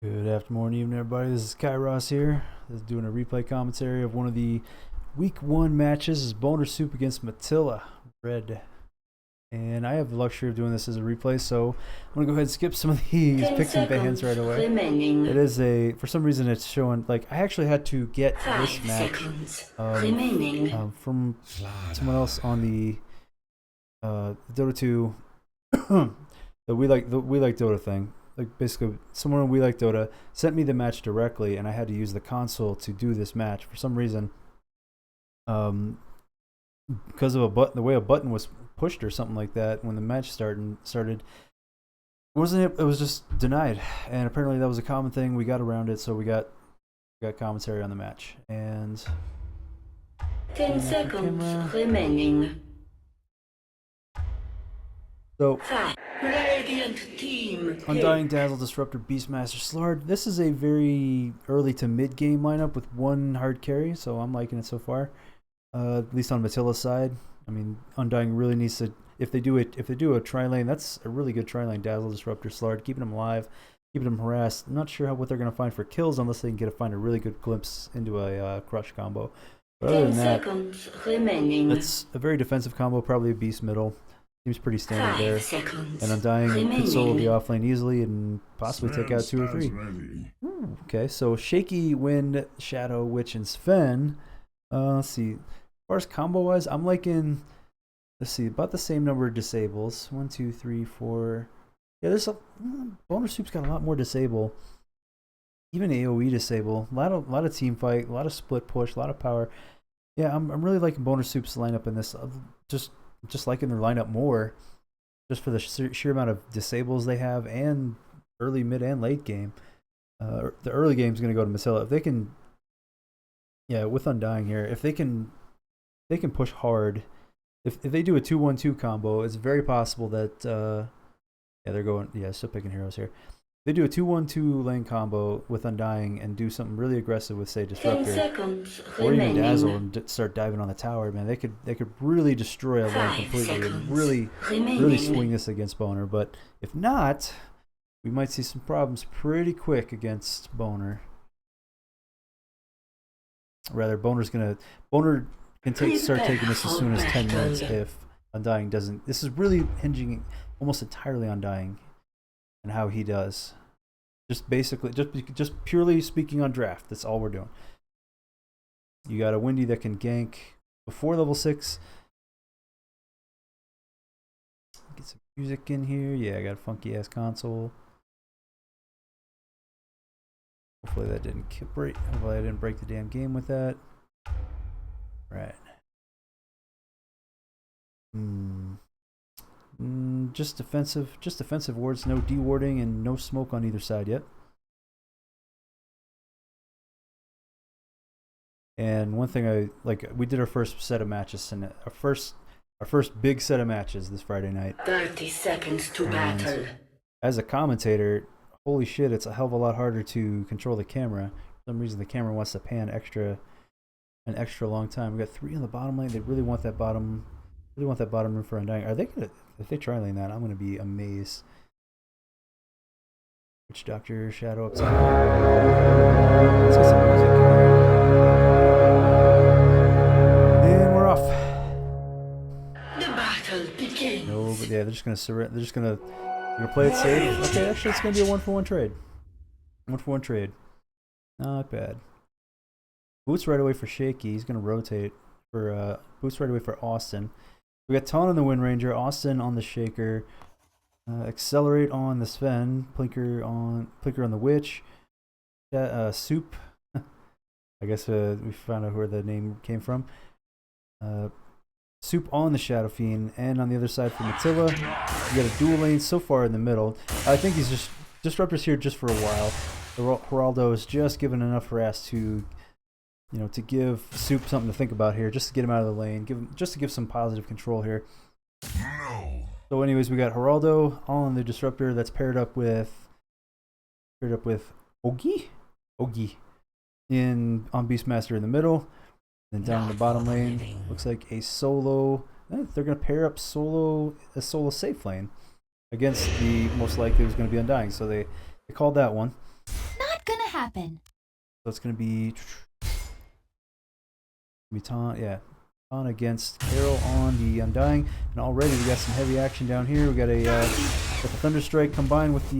Good afternoon, evening, everybody. This is Kairos here. This is doing a replay commentary of one of the Week 1 matches. This is Boner Soup against Matilla Red. And I have the luxury of doing this as a replay, so I'm going to go ahead and skip some of these picks and bans right away. It is for some reason it's showing, like, I actually had to get this match from someone else on the Dota 2, the We Like Dota thing. Like, basically, someone on We Like Dota sent me the match directly, and I had to use the console to do this match for some reason. Because of the way a button was pushed or something like that when the match started. It was just denied, and apparently that was a common thing. We got around it, so we got commentary on the match. And 10 seconds remaining. So, Radiant team. Undying, Dazzle, Disruptor, Beastmaster, Slard. This is a very early to mid game lineup with one hard carry, so I'm liking it so far. At least on Matilla's side. I mean, Undying really needs to. If they do a tri lane, that's a really good tri lane. Dazzle, Disruptor, Slard, keeping them alive, keeping them harassed. I'm not sure what they're gonna find for kills unless they can find a really good glimpse into a crush combo. But other than that, it's a very defensive combo. Probably a beast middle. Seems pretty standard there. And Undying could solo the offlane easily and possibly take out 2 or 3. Ooh, okay, so Shaky, Wind, Shadow, Witch, and Sven. Let's see. As far as combo wise, I'm liking. Let's see, about the same number of disables. 1, 2, 3, 4. Yeah, there's a Boner Soup's got a lot more disable. Even AOE disable. A lot of team fight. A lot of split push. A lot of power. Yeah, I'm really liking Boner Soup's lineup in this. Just liking their lineup more, just for the sheer amount of disables they have, and early, mid, and late game. The early game is going to go to Matilla if they can. Yeah, with Undying here, if they can push hard. If they do a 2-1-2 combo, it's very possible that they're going. Yeah, still picking heroes here. They do a 2-1-2 lane combo with Undying and do something really aggressive with, say, Disruptor or even Dazzle and start diving on the tower. Man, they could really destroy a lane completely and really swing this against Boner. But if not, we might see some problems pretty quick against Boner. Rather, Boner can start taking this as soon as 10 minutes if Undying doesn't. This is really hinging almost entirely on Undying and how he does. Just basically, just purely speaking on draft, that's all we're doing. You got a Windy that can gank before level 6. Get some music in here. Yeah, I got a funky ass console. Hopefully that didn't break. Hopefully I didn't break the damn game with that. Right. Just defensive wards, no dewarding and no smoke on either side yet. And one thing we did our first set of matches, and our first big set of matches this Friday night. 30 seconds to battle. As a commentator, holy shit, it's a hell of a lot harder to control the camera. For some reason, the camera wants to pan an extra long time. We got 3 on the bottom lane. They really want that bottom room for Undying. Are they gonna? If they try lane that, I'm gonna be amazed. Witch Doctor, Shadow up top. Let's get some music in here. And we're off. The battle begins. No, but yeah, they're just gonna surrender. They're gonna play it safe. Okay, actually, it's gonna be a 1-for-1 trade. 1-for-1 trade. Not bad. Boots right away for Shaky. He's gonna rotate for boots right away for Austin. We got Taunt on the Wind Ranger, Austin on the Shaker, Accelerate on the Sven, Plinker on the Witch, Soup. I guess we found out where the name came from. Soup on the Shadow Fiend, and on the other side for Matilla, you got a dual lane so far in the middle. I think he's just Disruptor's here just for a while. Geraldo is just given enough harass to give Soup something to think about here, just to get him out of the lane, just to give some positive control here. No. So anyways, we got Geraldo on the Disruptor that's paired up with Ogi on Beastmaster in the middle. Then down in the bottom lane, looks like a solo. They're gonna pair up a solo safe lane against the most likely was gonna be Undying. So they called that one. happen? So it's going to be Ton against Carol on the Undying, and already we got some heavy action down here. We got a got the Thunderstrike combined with the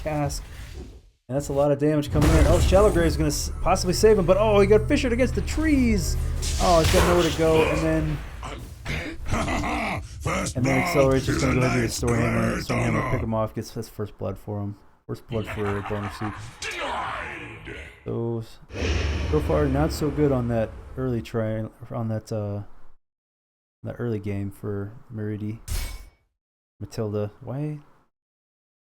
cask, and that's a lot of damage coming in. Oh, Shallow Grave is going to possibly save him, but oh, he got fissured against the trees. Oh, he's got nowhere to go, and then Accelerate's just going to go ahead and get a Stormhammer, pick him off, gets his first blood for him. First blood for Boner Soup. So far, not so good on that early try, on that early game for MeridI. Matilda, why?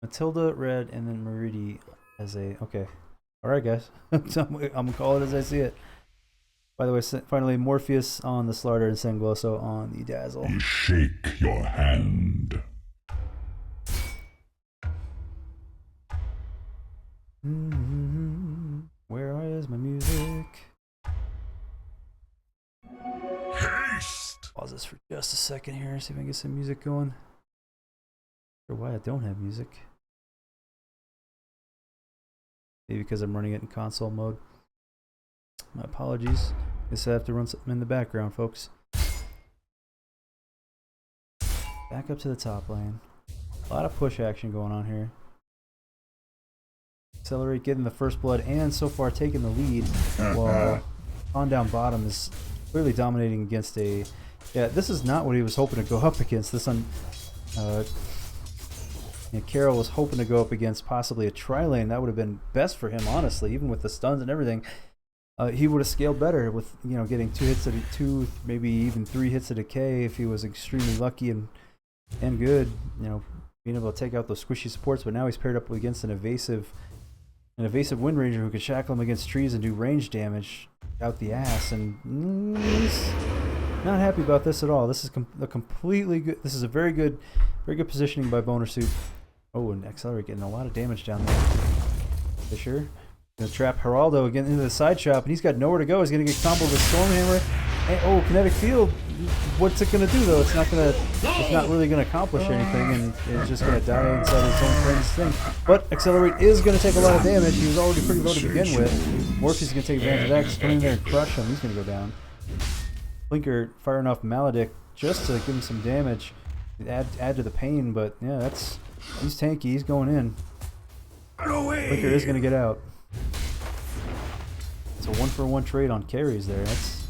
Matilda red and then MeridI as a, okay. Alright guys, I'm gonna call it as I see it. By the way, finally Morpheus on the Slarder and Sangnosoio on the Dazzle. Shake your hand. Where is my music? Haste. Pause this for just a second here, see if I can get some music going. Or why I don't have music. Maybe because I'm running it in console mode. My apologies. Guess I have to run something in the background, folks. Back up to the top lane. A lot of push action going on here. Accelerate getting the first blood and so far taking the lead, while on down bottom is clearly dominating against a... Yeah, this is not what he was hoping to go up against. This one, Carol was hoping to go up against possibly a tri-lane. That would have been best for him, honestly, even with the stuns and everything. He would have scaled better with, you know, getting two, maybe even 3 hits of decay if he was extremely lucky and good, you know, being able to take out those squishy supports. But now he's paired up against an evasive Wind Ranger who can shackle him against trees and do range damage out the ass, and he's not happy about this at all. This is a completely good. This is a very good positioning by Boner Soup. Oh, and Accelerate getting a lot of damage down there. Fisher gonna trap Geraldo again into the side shop, and he's got nowhere to go. He's gonna get comboed with Stormhammer. And, oh, Kinetic Field. What's it gonna do though? It's not really gonna accomplish anything, and it's just gonna die inside his own friend's thing. But Accelerate is gonna take a lot of damage. He was already pretty low to begin with. Morpheus is gonna take advantage of that. Just come in there and crush him. He's gonna go down. Blinker firing off Maledict just to give him some damage, add to the pain. But yeah, he's tanky. He's going in. Blinker is gonna get out. It's a 1-for-1 trade on carries there.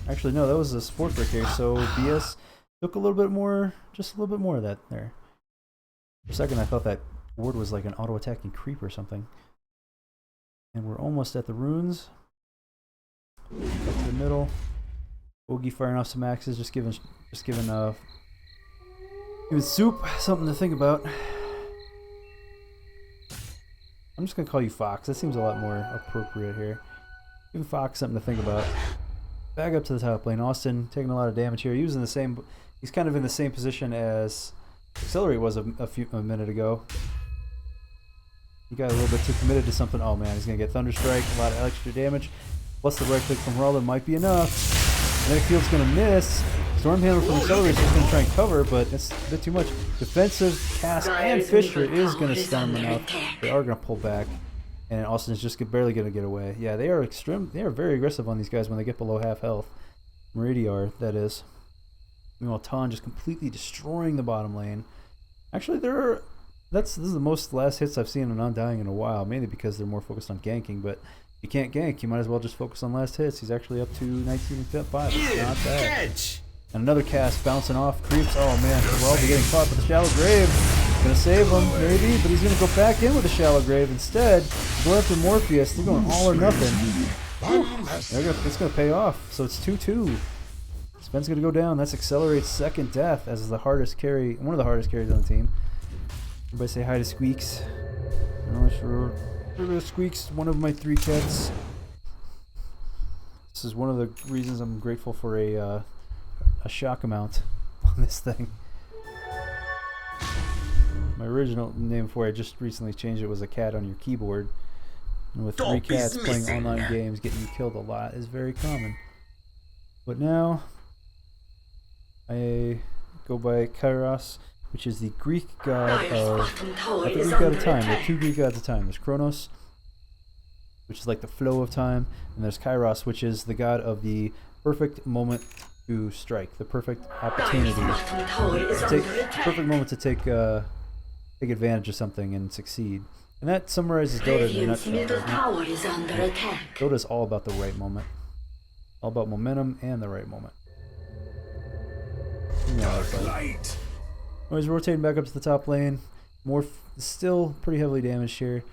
Actually, no, that was a support for carry, so BS took a little bit more, just a little bit more of that there. For a second, I thought that ward was like an auto-attacking creep or something. And we're almost at the runes. Back to the middle. Bogey firing off some axes, just giving Soup something to think about. I'm just gonna call you Fox. That seems a lot more appropriate here. Give Fox something to think about. Back up to the top lane. Austin taking a lot of damage here. He was in the same. He's kind of in the same position as Accelerate was a minute ago. He got a little bit too committed to something. Oh man, he's gonna get Thunderstrike. A lot of extra damage. Plus the right click from Geraldo might be enough. Kinetic Field's gonna miss. Stormhammer from Accelerate is just gonna try and cover, but it's a bit too much. Defensive cast and Fisher is gonna stun them enough. They are gonna pull back. And Austin is just barely going to get away. Yeah, they are very aggressive on these guys when they get below half health. MeridI are, that is. Meanwhile, Ton just completely destroying the bottom lane. Actually, this is the most last hits I've seen on Undying in a while, mainly because they're more focused on ganking. But if you can't gank, you might as well just focus on last hits. He's actually up to 19 and 5. It's not bad. And another cast bouncing off creeps. Oh man, Geraldo getting caught with the Shallow Grave. Gonna save him, maybe, but he's gonna go back in with a Shallow Grave instead. Go after Morpheus. They're going all or nothing. It's gonna pay off. So it's 2-2. Spen's gonna go down. That's Accelerate's second death as the hardest carry, one of the hardest carries on the team. Everybody say hi to Squeaks. Squeaks, one of my 3 cats. This is one of the reasons I'm grateful for a shock amount on this thing. My original name for it, I just recently changed it, was a cat on your keyboard. And with 3 cats playing online games, getting you killed a lot is very common. But now, I go by Kairos, which is the Greek god of... Not the Greek god of time, there are 2 Greek gods of time. There's Kronos, which is like the flow of time, and there's Kairos, which is the god of the perfect moment to strike, the perfect opportunity, Bottom tower is under attack. perfect moment to take advantage of something and succeed. And that summarizes Dota in a Radiant's nutshell. middle Doesn't it? tower is under attack. Dota is all about the right moment, all about momentum and the right moment. Light. Oh, he's rotating back up to the top lane. Still pretty heavily damaged here.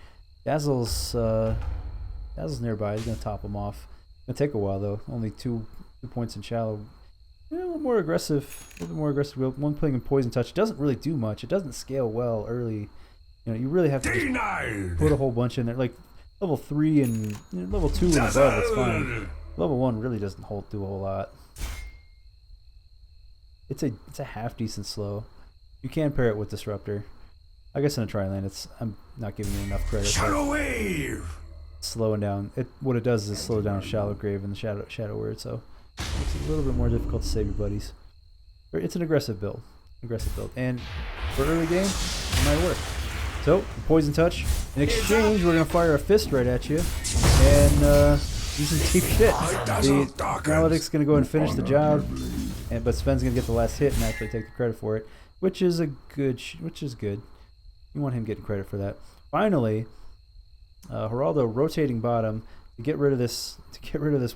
Dazzle's nearby. He's gonna top him off. Gonna take a while though. Only two points in shallow. Yeah, a little more aggressive. A little bit more aggressive. One playing in poison touch. It doesn't really do much. It doesn't scale well early. You know, you really have to just put a whole bunch in there. Like level 3 and level 2 and above, it's fine. Level 1 really doesn't do a whole lot. It's a half decent slow. You can pair it with Disruptor. I guess in a tri-lane, I'm not giving you enough credit. Shadow Wave. Slowing down. What it does is slow down Shallow Grave and the Shadow Word, so it's a little bit more difficult to save your buddies. It's an aggressive build. And for early game, it might work. So, Poison Touch. In exchange, we're going to fire a fist right at you. And do some cheap shit. The Analytics going to go and finish the job. But Sven's going to get the last hit and actually take the credit for it. Which is good. You want him getting credit for that. Finally, Geraldo rotating bottom to get rid of this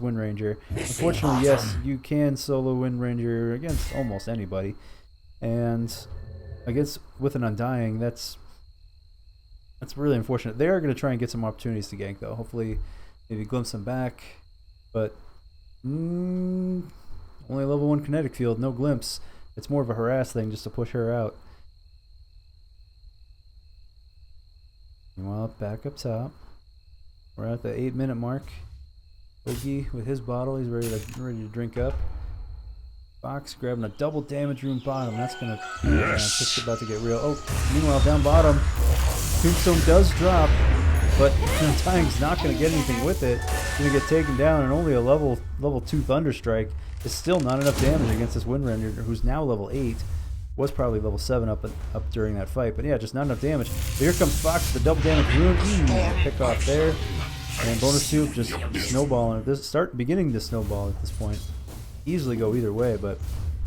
Wind Ranger. Unfortunately, yes, you can solo Wind Ranger against almost anybody. And with an Undying, that's really unfortunate. They are going to try and get some opportunities to gank, though. Hopefully, maybe glimpse them back. But only level 1 kinetic field, no glimpse. It's more of a harass thing just to push her out. Meanwhile, back up top. We're at the 8-minute mark. Boogie with his bottle, he's ready to drink up. Fox grabbing a double damage room bottom. That's gonna it's just about to get real. Oh, meanwhile down bottom, Tombstone does drop, but Undying's not gonna get anything with it. He's gonna get taken down, and only a level 2 Thunderstrike is still not enough damage against this Wind Ranger, who's now level 8. Was probably level 7 up during that fight, but yeah, just not enough damage. But here comes Fox, the double damage rune. Pick off there, and Bonus Soup just snowballing. Beginning to snowball at this point. Easily go either way, but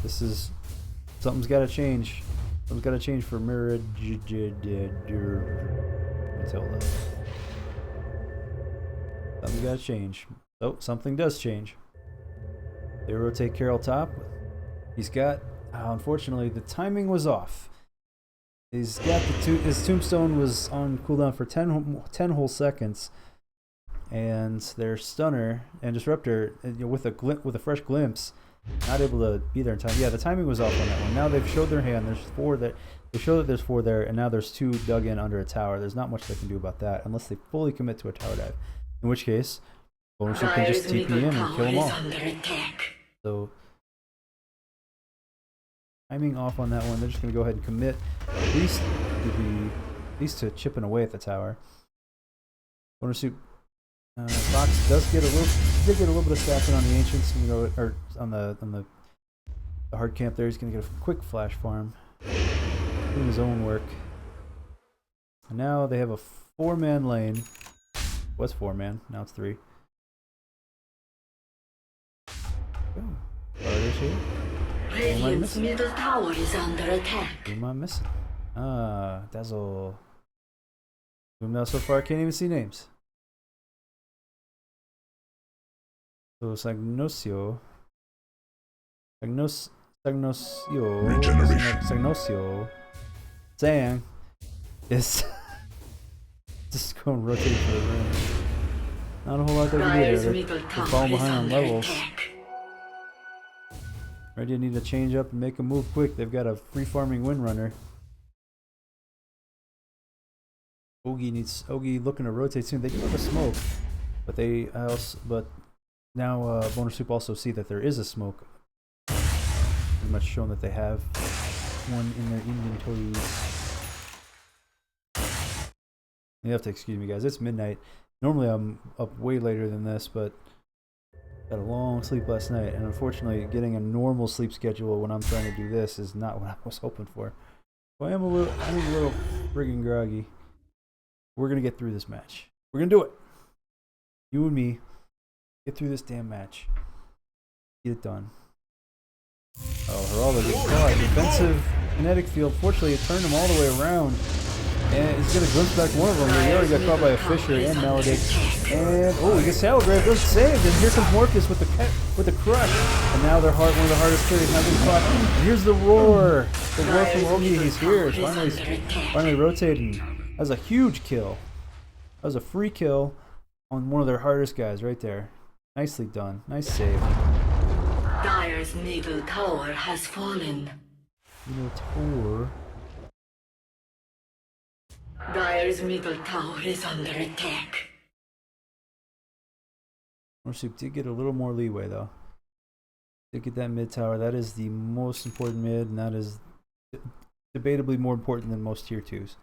something's got to change. Something's got to change for MeridI. Matilda. Something's got to change. Oh, something does change. They rotate Carol top. He's got. Unfortunately, the timing was off. He's got his Tombstone was on cooldown for 10 whole seconds, and their Stunner and Disruptor with a fresh glimpse, not able to be there in time. Yeah, the timing was off on that one. Now they've showed their hand. There's 4 there. They show that there's 4 there, and now there's 2 dug in under a tower. There's not much they can do about that unless they fully commit to a tower dive. In which case, Bonus can just TP in and kill them all. So. Timing off on that one. They're just going to go ahead and commit at least to chipping away at the tower. Bonus Soup. Fox does get a little bit of staffing on the Ancients, or on the hard camp there. He's going to get a quick flash farm, doing his own work. And now they have a 4-man lane. Was 4-man, now it's 3. Go. Barter's here. Radiant's middle tower is under attack. Who am I missing? Dazzle. Now so far I can't even see names. So Sangnosoio. Sangnosoio. Sang is just going rotating for the room. Not a whole lot they can do there. They're falling behind on levels. Ready to need to change up and make a move quick. They've got a free farming Windrunner. Ogie looking to rotate soon. They do have a smoke, but now Bonus Soup also see that there is a smoke. Pretty much showing that they have one in their inventories. You have to excuse me, guys. It's midnight. Normally I'm up way later than this, but had a long sleep last night, and unfortunately getting a normal sleep schedule when I'm trying to do this is not what I was hoping for. So I'm a little friggin' groggy. We're gonna get through this match. We're gonna do it. You and me. Get through this damn match. Get it done. Oh, Geraldo gets caught. Defensive kinetic field. Fortunately, it turned him all the way around. And he's going to glimpse back one of them. He already got caught by a Fisher and MeridI. And, oh, he gets Salgrave. Doesn't save. And here comes Morpheus with the crush. And now they're one of the hardest carries. Now getting caught. And here's the roar. The roar from Ogi. He's here. Finally rotating. That was a huge kill. That was a free kill on one of their hardest guys right there. Nicely done. Nice save. Dire's middle tower has fallen. Dire's middle tower is under attack. Soup did get a little more leeway though. Did get that mid tower. That is the most important mid, and that is debatably more important than most tier 2s.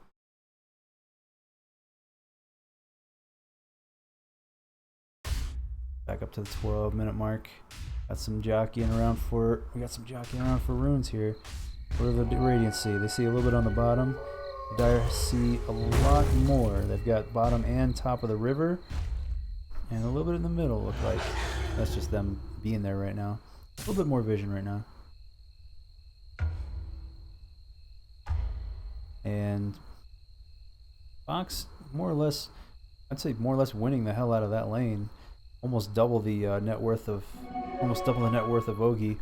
Back up to the 12-minute mark. Got some jockeying around for runes here. What do the Radiant see? They see a little bit on the bottom. The Dire see a lot more. They've got bottom and top of the river, and a little bit in the middle. Look like that's just them being there right now. A little bit more vision right now. And Fox, more or less, I'd say more or less winning the hell out of that lane. Almost double the net worth of Ogi.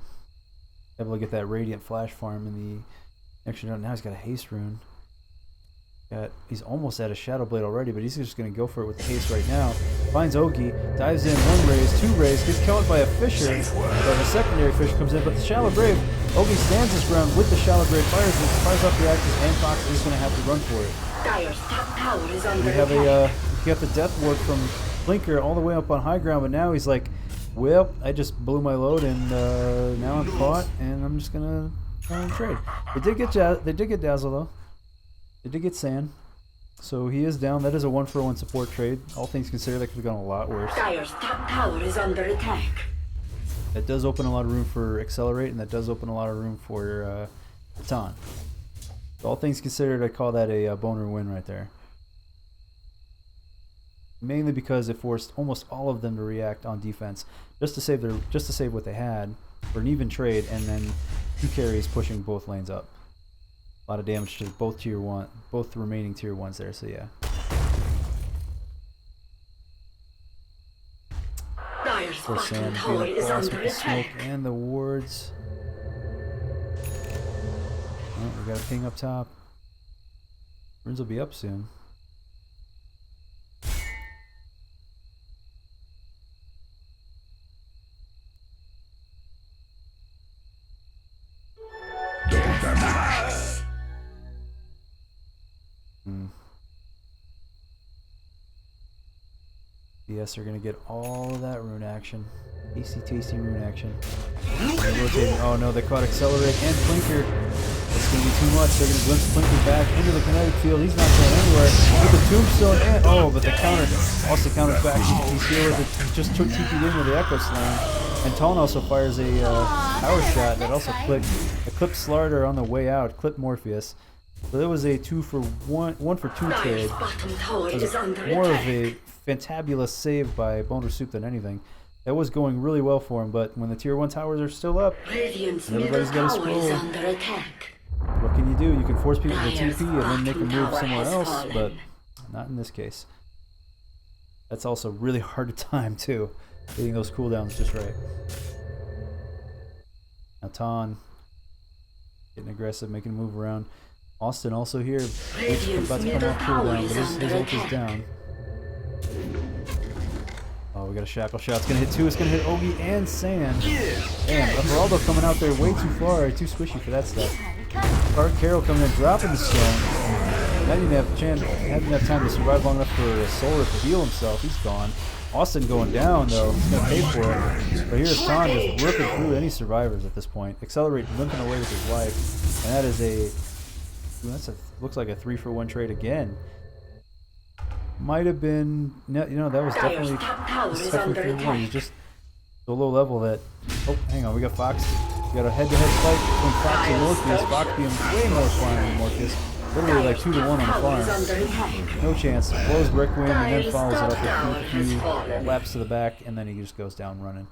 Able to get that Radiant Flash farm in the extra. Now he's got a haste rune. He's almost at a Shadow Blade already, but he's just going to go for it with the haste right now. Finds Ogi, dives in, 1 raise, 2 raise, gets killed by a Fisher, but a secondary Fisher comes in, but the Shallow Grave, Ogi stands his ground with the Shallow Grave, fires off the axis, and Fox is going to have to run for it. Dire's top tower is under We have you got the Death Ward from Blinker all the way up on high ground, but now he's like, well, I just blew my load, and now I'm caught, and I'm just going to try and trade. They did get Dazzle, though. They did get Sand, so he is down. That is a 1-for-1 support trade. All things considered, that could have gone a lot worse. Dire's top tower is under attack. That does open a lot of room for Accelerate, and that does open a lot of room for Baton. So all things considered, I call that a boner win right there. Mainly because it forced almost all of them to react on defense, just to save what they had for an even trade, and then 2 carries pushing both lanes up. A lot of damage to both the remaining tier 1s there, so yeah. Dire's For bottom Sand, tower is with under the smoke attack. and the wards. Oh, we got a ping up top. Runes will be up soon. Yes, they're gonna get all of that rune action. Tasty rune action. Oh no, they caught Accelerate and Clinker. That's gonna be too much. They're gonna glimpse Clinker back into the kinetic field. He's not going anywhere. With the Tombstone and but the counter also counters back. He just took TP'd in with the Echo Slam. And Tone also fires a power shot that also clipped Slarder on the way out, clipped Morpheus. So that was a 1-for-2 trade. It was more of a fantabulous save by Boner Soup than anything. That was going really well for him, but when the tier 1 towers are still up, everybody's got a scroll. What can you do? You can force people to TP and then make them move somewhere else, but not in this case. That's also really hard to time too, getting those cooldowns just right. Now Ton getting aggressive, making a move around. Austin also here, about to come off cooldown, but his ult is down. Oh, we got a Shackle Shot. It's going to hit 2. It's going to hit Ogi and Sand. Damn, Geraldo coming out there way too far. Too squishy for that stuff. Carol coming in, dropping the stone. Hadn't even have time to survive long enough for Solar to heal himself. He's gone. Austin going down, though. He's going to pay for it. But here's Ton just ripping through any survivors at this point. Accelerate, limping away with his life. And that is looks like a 3-for-1 trade again. Might have been, that was definitely 3-for-1. He's just so low level that. Oh, hang on, we got Fox. We got a head-to-head fight between Fox and Morpheus. Fox being way more flying than Morpheus. literally like 2 to 1 on the Tower is farm. under attack. No chance. Blows Requiem and then Dire's follows it top up tower with a has few fallen. laps to the back, and then he just goes down running.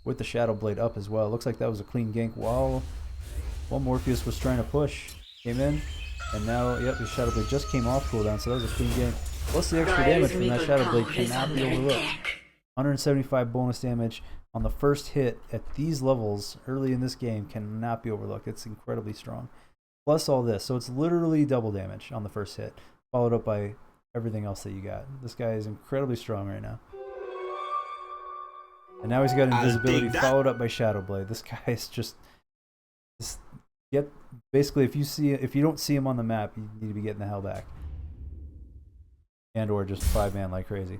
With the Shadow Blade up as well. Looks like that was a clean gank while Morpheus was trying to push. Came in, and now, yep, his Shadow Blade just came off cooldown, so that was a clean gank. Plus the extra damage from that Shadow Blade cannot be overlooked. 175 bonus damage on the first hit at these levels early in this game cannot be overlooked. It's incredibly strong. Plus all this, so it's literally double damage on the first hit, followed up by everything else that you got. This guy is incredibly strong right now. And now he's got invisibility followed up by Shadow Blade. This guy is just basically if you don't see him on the map, you need to be getting the hell back. And or just 5-man like crazy.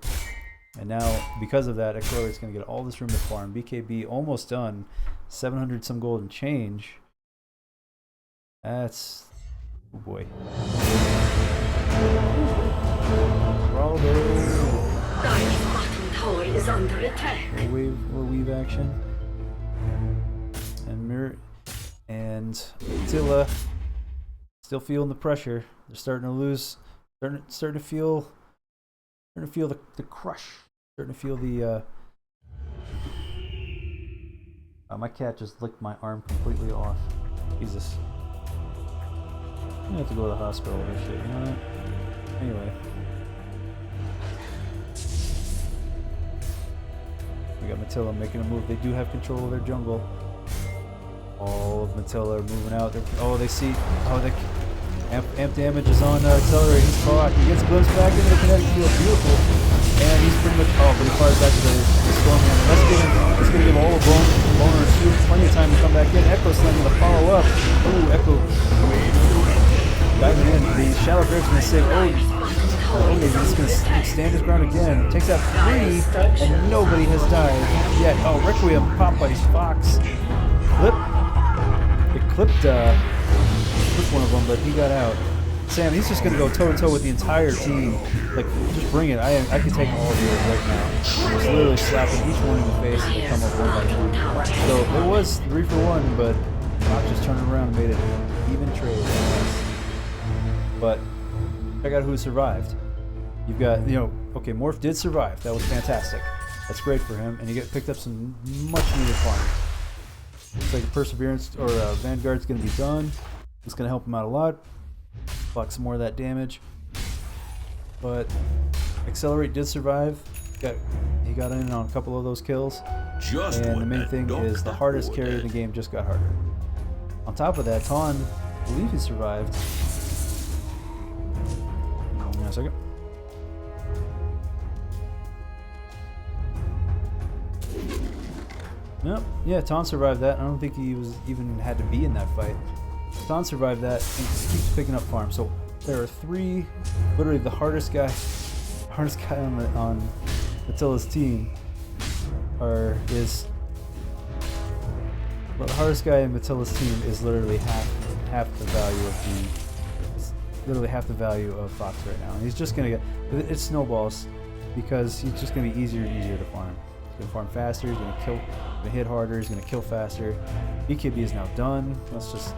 And now because of that, Accelerate's gonna get all this room to farm. BKB almost done. 700 some gold and change. That's oh boy. Bravo. Dire's bottom tower is under attack. Little weave action. And Attila still feeling the pressure. They're starting to lose. Starting to feel the crush. Starting to feel the my cat just licked my arm completely off. Jesus. I'm gonna have to go to the hospital with this shit, you know what? Anyway. We got Matilla making a move. They do have control of their jungle. All of Matilla are moving out. They see. Oh, they amp damage is on Accelerate. He's caught. He gets glimpsed back into the kinetic field. Beautiful. And he's pretty much. Oh, but he fires back to the Storm Hammer. That's gonna give all of Boner plenty of time to come back in. Echo slamming the follow up. Ooh, Echo diving in. The Shallow Grave's gonna save. He's gonna stand his ground again. Takes out 3, and nobody has died yet. Oh, Requiem popped by Fox. It clipped one of them, but he got out. Sam, he's just gonna go toe to toe with the entire team. Like, just bring it. I can take all of yours right now. Just literally slapping each one in the face and come up one by one. So it was 3 for 1, but Fox just turned around and made it even trade. But check out who survived. You've got, okay, Morph did survive. That was fantastic. That's great for him, and you picked up some much needed farm. Looks like Perseverance or Vanguard's going to be done. It's going to help him out a lot. Block some more of that damage. But Accelerate did survive. He got in on a couple of those kills. And the main thing is the hardest carry in the game just got harder. On top of that, Ton, I believe he survived. Hang on a second. Nope. Yeah, Ton survived that. I don't think he was even had to be in that fight. Ton survived that and keeps picking up farm. So there are 3, literally the hardest guy on Attila's team the hardest guy in Attila's team is literally half the value of Fox right now. And he's just gonna it snowballs because he's just gonna be easier and easier to farm. He's gonna farm faster, he's gonna hit harder, he's gonna kill faster. BKB is now done. Let's just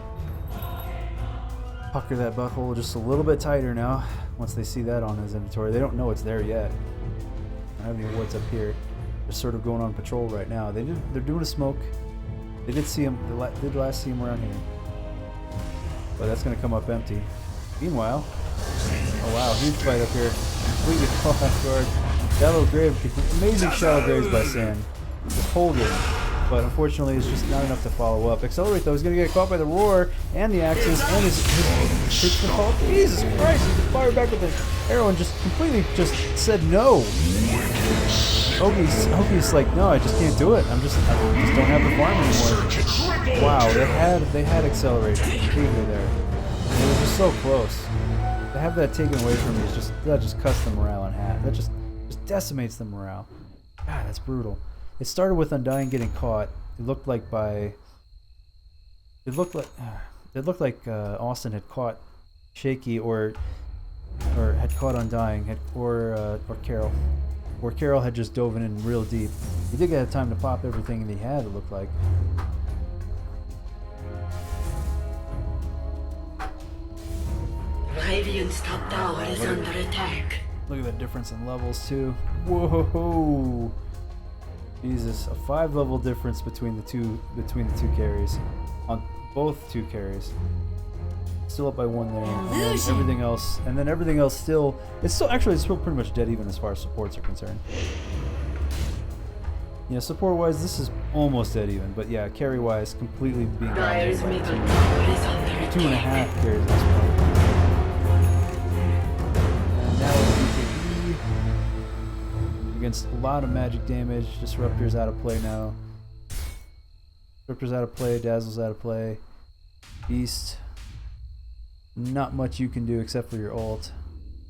pucker that butthole just a little bit tighter now. Once they see that on his inventory, they don't know it's there yet. I don't even know what's up here. They're sort of going on patrol right now. They're doing a smoke. They did see him. They did last see him around here, but that's gonna come up empty. Meanwhile, oh wow, huge fight up here. Completely caught off guard. Shallow Grave, amazing Shallow Graves by Sam. Just hold it. But unfortunately, it's just not enough to follow up. Accelerate, though, he's going to get caught by the Roar and the Axes and his call. Jesus Christ, he just fired back with an arrow and just completely just said no. Hoki's like, no, I just can't do it. I just don't have the farm anymore. Wow, they had Accelerate completely there. It was just so close. To have that taken away from me that just cuts the morale in half. That just decimates the morale. God, that's brutal. It started with Undying getting caught. It looked like Austin had caught Shaky or had caught Undying or Carol. Or Carol had just dove in real deep. He did get time to pop everything that he had, it looked like. Radiant's top tower is under attack. Look at the difference in levels too. Whoa! Jesus, a 5-level difference between the two carries, on both 2 carries. Still up by 1 there, and then everything else still. It's still pretty much dead even as far as supports are concerned. Yeah, support-wise, this is almost dead even, but yeah, carry-wise, completely being dominated by 2.5 carries at this point. And now it's BKB against a lot of magic damage. Disruptor's out of play now. Disruptor's out of play. Dazzle's out of play. Beast. Not much you can do except for your ult,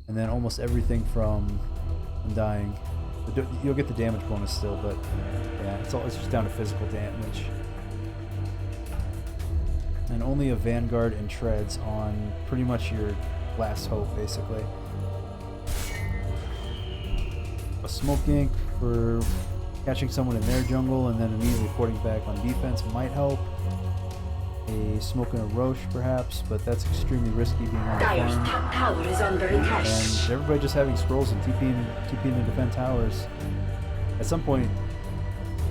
and then almost everything from Undying. You'll get the damage bonus still, but yeah, it's just down to physical damage. And only a Vanguard and Treads on pretty much your last hope, basically. A Smoke Gank for catching someone in their jungle and then immediately porting back on defense might help. A Smoke and a Roche perhaps, but that's extremely risky being on the Dire's farm. top tower is under attack. And everybody just having scrolls and TPing to defend towers. At some point,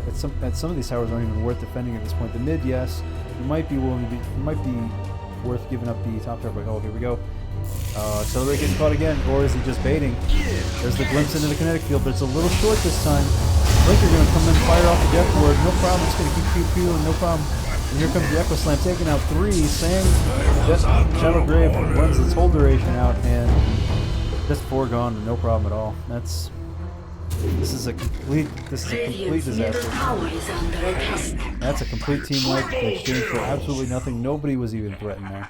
at some of these towers aren't even worth defending at this point. The mid, yes, you might be worth giving up the top tower. But oh, here we go. Accelerate getting caught again, or is he just baiting? There's the glimpse into the kinetic field, but it's a little short this time. Blinker gonna come in, fire off the death ward, no problem. It's gonna keep healing, no problem. And here comes the Echo Slam, taking out 3. Shadow Grave runs its whole duration out, and just foregone, no problem at all. This is a complete disaster. That's a complete team wipe in exchange for absolutely nothing. Nobody was even threatened there.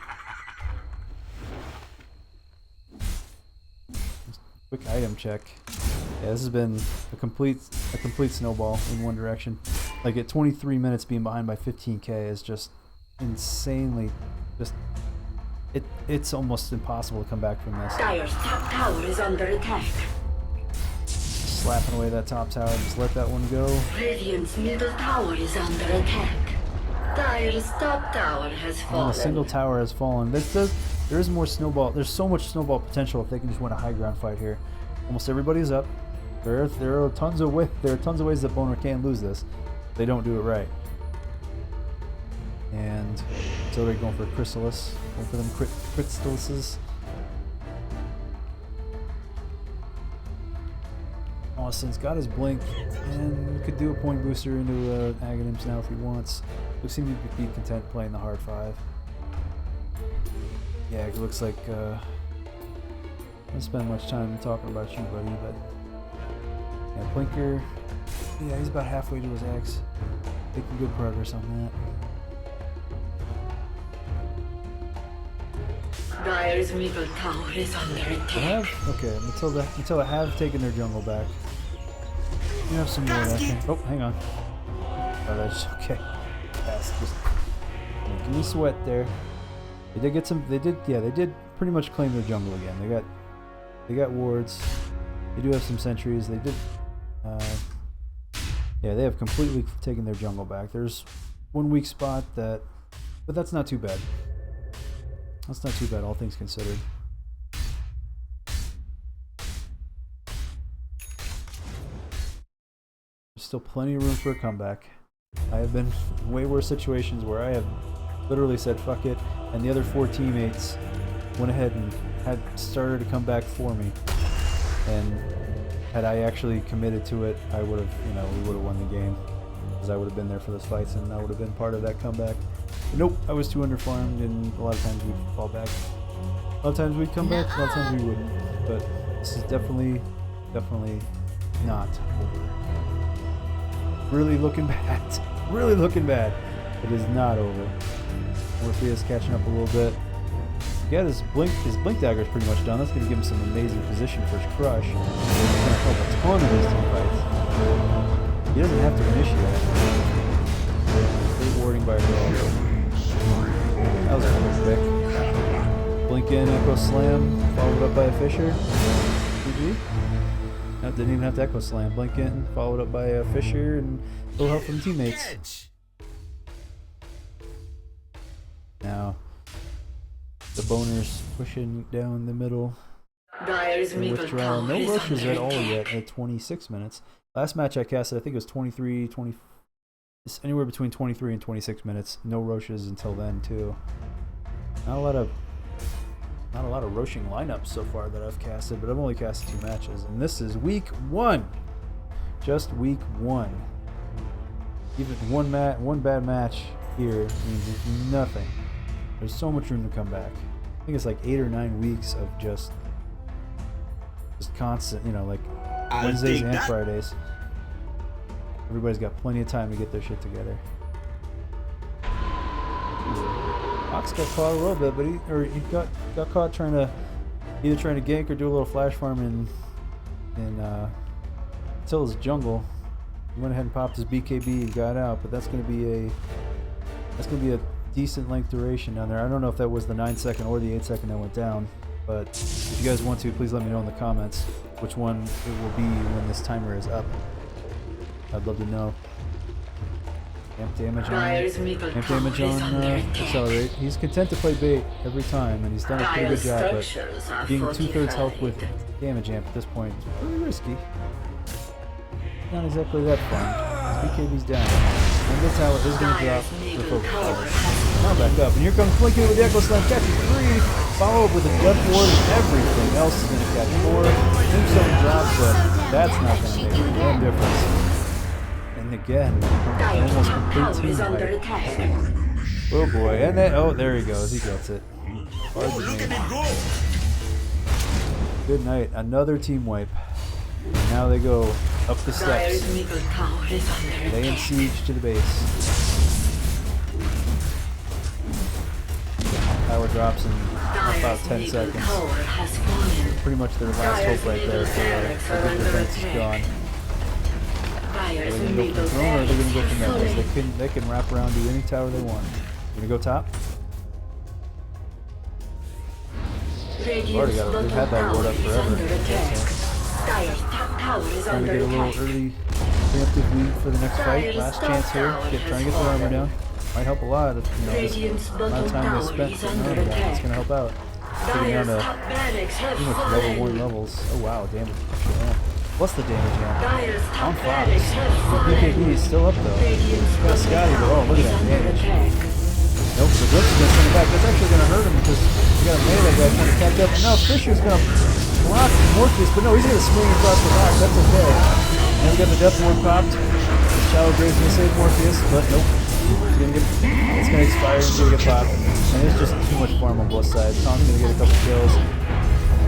Quick item check. Yeah, this has been a complete snowball in one direction. Like at 23 minutes, being behind by 15k is just insanely, it's almost impossible to come back from this. Dire's top tower is under attack. Slapping away that top tower, just let that one go. Radiant's middle tower is under attack. Dire's top tower has fallen. A single tower has fallen. There is more snowball. There's so much snowball potential if they can just win a high ground fight here. Almost everybody's up. There are tons of ways that Boner can lose this. They don't do it right. And so they're going for Chrysalis. Going for them Crystalises. Austin's got his blink and could do a point booster into Aghanims now if he wants. We seem to be content playing the hard 5. Yeah, it looks like I don't spend much time talking about you, buddy, but yeah, Blinker. Yeah, he's about halfway to his X. Making good progress on that. Dire's middle tower is under attack. Okay, Matilda have taken their jungle back. You have some more, I think. Oh, hang on. Oh, that's okay. That's just making me sweat there. They did get some. They did pretty much claim their jungle again. They got wards. They do have some sentries. They did. Yeah, they have completely taken their jungle back. There's one weak spot but that's not too bad. That's not too bad, all things considered. There's still plenty of room for a comeback. I have been in way worse situations where I have literally said fuck it, and the other 4 teammates went ahead and had started to come back for me. And had I actually committed to it, I would have, we would have won the game, because I would have been there for those fights and I would have been part of that comeback. But nope, I was too underfarmed, and a lot of times we'd fall back. A lot of times we'd come back, a lot of times we wouldn't. But this is definitely not over. Really looking bad. Really looking bad. It is not over. Morpheus catching up a little bit. Yeah, his blink dagger is pretty much done. That's going to give him some amazing position for his crush. It's going to help a ton of his team fights. He doesn't have to initiate. Great warding by Earl. That was quick. Blink in, Echo Slam, followed up by a Fisher. GG. No, didn't even have to Echo Slam. Blink in, followed up by a Fisher, and a little help from teammates. Now, The boners pushing down the middle. Dire's middle Withdrawal. tower No is rushes under at all attack. yet at 26 minutes. Last match I casted, I think it was 23, 20. It's anywhere between 23 and 26 minutes. No rushes until then too. Not a lot of rushing lineups so far that I've casted, but I've only casted 2 matches, and this is week 1. Just week 1. Even one bad match here means nothing. There's so much room to come back. I think it's like 8 or 9 weeks of just constant, like Wednesdays and Fridays. Everybody's got plenty of time to get their shit together. Ox got caught a little bit, but he got caught trying to gank or do a little flash farm in Tilla's jungle. He went ahead and popped his BKB and got out, but that's gonna be a decent length duration down there. I don't know if that was the 9-second or the 8-second that went down, but if you guys want to, please let me know in the comments which one it will be when this timer is up. I'd love to know. Amp damage on Accelerate. He's content to play bait every time, and he's done a pretty good job, but being 2/3 health with damage amp at this point is pretty risky. Not exactly that fun. His BKB's down. And the tower is going to drop the focus tower. Now back up, and here comes Blinking with the Echo Slam, catches 3, follow up with a Death Ward, and everything else is going to catch 4. Tombstone drops, but that's not going to make a damn difference. And again, almost complete team wipe. Oh boy, and then, there he goes, he gets it. Hard to make. Good night, another team wipe. And now they go up the steps. Lay in siege to the base. Tower drops in about 10 seconds. Pretty much their last hope right there for a good defense is gone. Are they going to go for the throne, or are they going to go for Metas? They can wrap around, do any tower they want. Going to go top? They've had that ward up forever. Trying to get a little early preemptive lead for the next fight. Last chance here. Trying to get the armor down. Might help a lot if this amount of time they spent putting armor down. It's going to help out. Getting down to pretty much level 1 levels. Oh wow, damage. What's the damage now? On Fox. The BKB is still up though. Got Scotty, but oh, look at that damage. Nope, the Blitz is going to turn it back. That's actually going to hurt him because we got a melee guy trying to catch up. And now Fisher's going to block Morpheus, but no, he's going to swing across the back. That's okay. And we got the Death Ward popped. The Shallow Grave's going to save Morpheus, but nope. It's going to expire and it's going to get popped. And it's just too much farm on both sides. Tom's going to get a couple kills.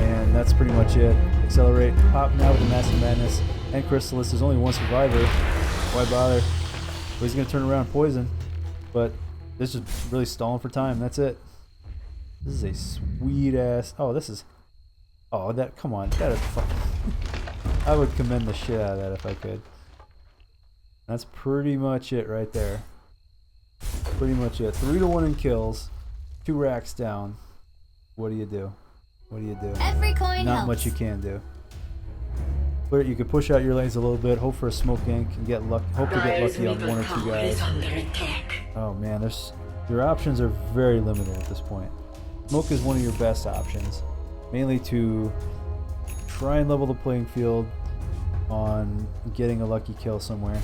And that's pretty much it. Accelerate, pop now with the Massive Madness and Chrysalis. There's only one survivor. Why bother? Well, he's going to turn around poison. But this is really stalling for time. That's it. This is a sweet ass. Oh, this is. Oh, that. Come on. That is fucking. I would commend the shit out of that if I could. That's pretty much it right there. Pretty much it. 3-1 in kills. 2 racks down. What do you do? What do you do? Every coin Not helps. much you can do. You could push out your lanes a little bit, hope for a smoke gank, and get luck. Hope to get lucky on 1 or 2 guys. Oh man, your options are very limited at this point. Smoke is one of your best options, mainly to try and level the playing field on getting a lucky kill somewhere.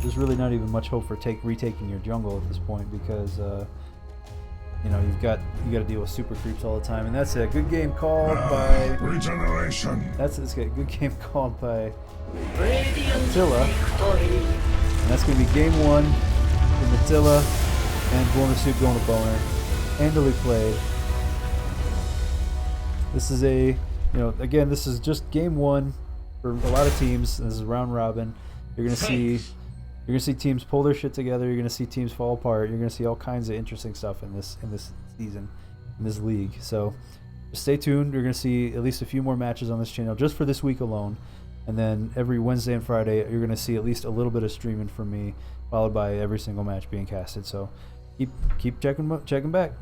There's really not even much hope for retaking your jungle at this point because you got to deal with super creeps all the time, and that's it. Good game called by Regeneration. It's a good game called by Attila, and that's gonna be game 1 in Attila and Boner Suit going to Boner. Handily played. This is again, this is just game 1 for a lot of teams. This is round robin. You're gonna see teams pull their shit together. You're gonna see teams fall apart. You're gonna see all kinds of interesting stuff in this season, in this league. So just stay tuned. You're gonna see at least a few more matches on this channel just for this week alone, and then every Wednesday and Friday you're gonna see at least a little bit of streaming from me, followed by every single match being casted. So keep checking back.